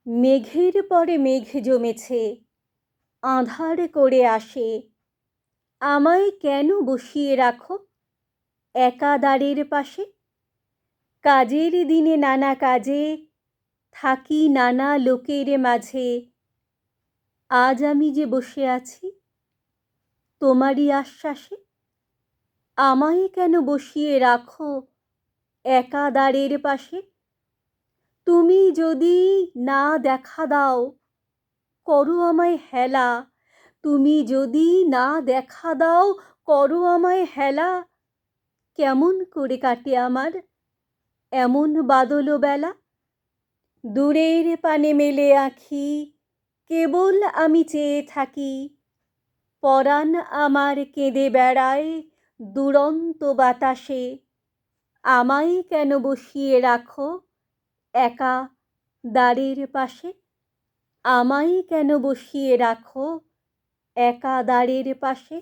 মেঘের পরে মেঘ জমেছে, আঁধার করে আসে। আমায় কেন বসিয়ে রাখো একা দ্বারের পাশে? কাজের দিনে নানা কাজে থাকি নানা লোকের মাঝে। আজ আমি যে বসে আছি তোমারই আশ্বাসে। আমায় কেন বসিয়ে রাখো একা দ্বারের পাশে? তুমি যদি না দেখা দাও করো আমায় হেলা। তুমি যদি না দেখা দাও করো আমায় হেলা। কেমন করে কাটে আমার এমন বাদল বেলা? দূরের পানে মেলে আঁখি কেবল আমি চেয়ে থাকি। পরাণ আমার কেঁদে বেড়ায় দুরন্ত বাতাসে। আমায় কেন বসিয়ে রাখো একা দ্বারের পাশে? আমায় কেন বসিয়ে রাখো একা দ্বারের পাশে?